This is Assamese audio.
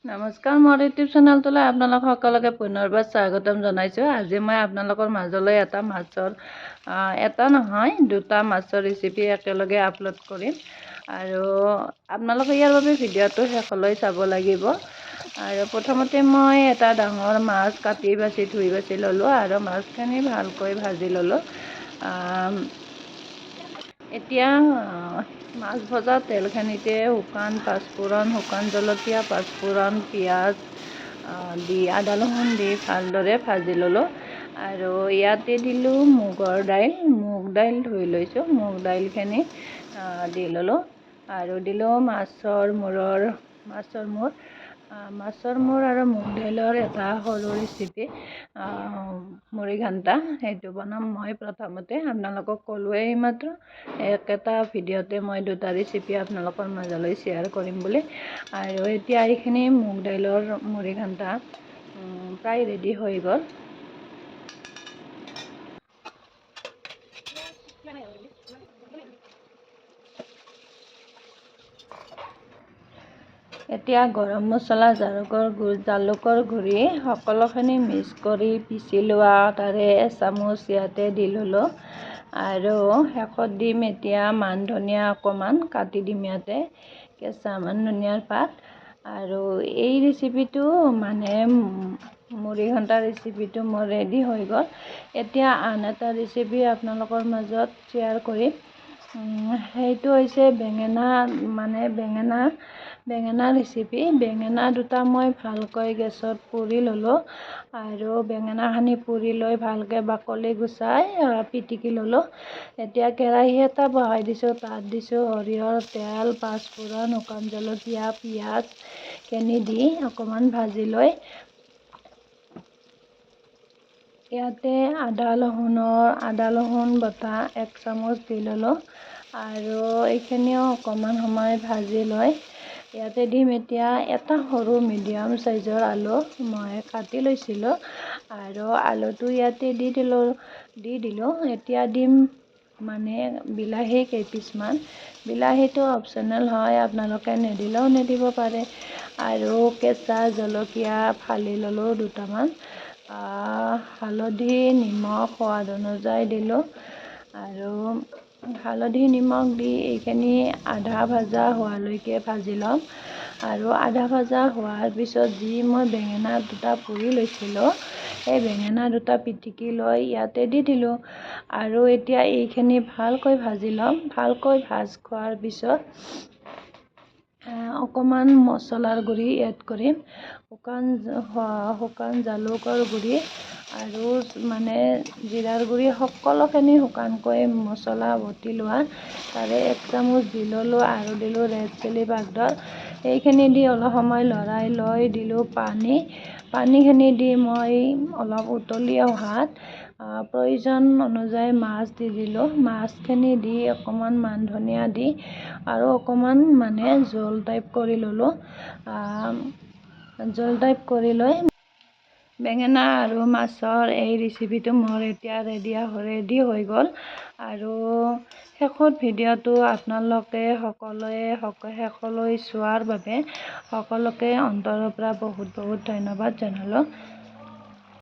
নমস্কাৰ, মোৰ ইউটিউব চেনেলটোলৈ আপোনালোক সকলোকে পুনৰবাৰ স্বাগতম জনাইছোঁ। আজি মই আপোনালোকৰ মাজলৈ এটা মাছৰ এটা নহয় দুটা মাছৰ ৰেচিপি একেলগে আপলোড কৰিম আৰু আপোনালোকে ইয়াৰ বাবে ভিডিঅ'টো শেষলৈ চাব লাগিব। আৰু প্ৰথমতে মই এটা ডাঙৰ মাছ কাটি ধুই বাছি ল'লোঁ আৰু মাছখিনি ভালকৈ ভাজি ল'লোঁ। এতিয়া মাছ ভজা তেলখিনিতে শুকান পাঁচফোৰণ, শুকান জলকীয়া, পাঁচফোৰণ, পিঁয়াজ দি আদা নহৰু দি ভালদৰে ভাজি ল'লোঁ আৰু ইয়াতে দিলোঁ মুগ দাইল ধুই লৈছোঁ। মুগ দাইলখিনি দি ল'লোঁ আৰু দিলোঁ মাছৰ মূৰ আৰু মুগ দাইলৰ এটা সৰু ৰেচিপি মুৰিঘণ্টা, সেইটো বনাম মই। প্ৰথমতে আপোনালোকক ক'লোৱে এইমাত্ৰ একেটা ভিডিঅ'তে মই দুটা ৰেচিপি আপোনালোকৰ মাজলৈ শ্বেয়াৰ কৰিম বুলি। আৰু এতিয়া এইখিনি মুগ দাইলৰ মুৰিঘণ্টা প্ৰায় ৰেডি হৈ গ'ল। এতিয়া গৰম মছলা, জালুকৰ গুড়ি সকলোখিনি মিক্স কৰি পিচি লোৱা তাৰে এচামুচ ইয়াতে দি ল'লোঁ আৰু শেষত দিম এতিয়া মান ধনিয়া অকণমান কাটি দিম, ইয়াতে কেঁচা মান ধনিয়াৰ পাত। আৰু এই ৰেচিপিটো মানে মুৰিঘণ্টা ৰেচিপিটো মোৰ ৰেডি হৈ গ'ল। এতিয়া আন এটা ৰেচিপি আপোনালোকৰ মাজত শ্বেয়াৰ কৰিম। সেইটো হৈছে বেঙেনা ৰেচিপি। বেঙেনা দুটা মই ভালকৈ গেছত পুৰি ল'লোঁ আৰু বেঙেনাখিনি পুৰি লৈ ভালকৈ বাকলি গুচাই পিটিকি ল'লোঁ। এতিয়া কেৰাহী এটা বহাই দিছোঁ, তাত দিছোঁ সৰিয়হৰ তেল, পাঁচফোৰণ, শুকান জলকীয়া, পিঁয়াজখিনি দি অকণমান ভাজি লৈ ইয়াতে আদা ৰহুন বটা 1 চামুচ দি ল'লোঁ আৰু এইখিনিও অকণমান সময় ভাজি লৈ ইয়াতে দিম এতিয়া এটা সৰু মিডিয়াম চাইজৰ আলু মই কাটি লৈছিলোঁ আৰু আলুটো ইয়াতে দি দিলোঁ। এতিয়া দিম বিলাহী কেইপিচমান। বিলাহীটো অপশ্যনেল হয়, আপোনালোকে নিদিলেও নিদিব পাৰে। আৰু কেঁচা জলকীয়া ফালি ল'লোঁ দুটামান। হালধি, নিমখ সোৱাদ অনুযায়ী দিলোঁ আৰু হালধি নিমখ দি এইখিনি আধা ভজা হোৱালৈকে ভাজি ল'ম। আৰু আধা ভজা হোৱাৰ পিছত যি মই বেঙেনা দুটা পুৰি লৈছিলোঁ, সেই বেঙেনা দুটা পিটিকি লৈ ইয়াতে দি দিলোঁ আৰু এতিয়া এইখিনি ভালকৈ ভাজি ল'ম। ভালকৈ ভাজ খোৱাৰ পিছত অকণমান মছলাৰ গুড়ি এড কৰিম, শুকান জালুকৰ গুড়ি আৰু জিৰাৰ গুড়ি, সকলোখিনি শুকানকৈ মছলা বটি লোৱা তাৰে 1 চামুচ দি ল'লোঁ আৰু দিলোঁ ৰেড চিলি পাউডাৰ। এইখিনি দি অলপ সময় লৰাই লৈ দিলোঁ পানীখিনি দি মই অলপ উতলি অহাত প্ৰয়োজন অনুযায়ী মাছ দি দিলোঁ। মাছখিনি দি অকণমান মান ধনিয়া দি আৰু অকণমান জোল টাইপ কৰি ল'লোঁ। জোল টাইপ কৰি লৈ বেঙেনা আৰু মাছৰ এই ৰেচিপিটো মোৰ এতিয়া ৰেডি হৈ গ'ল। আৰু শেষত ভিডিঅ'টো আপোনালোকে সকলোৱে শেষলৈ চোৱাৰ বাবে সকলোকে অন্তৰৰ পৰা বহুত ধন্যবাদ জনালোঁ।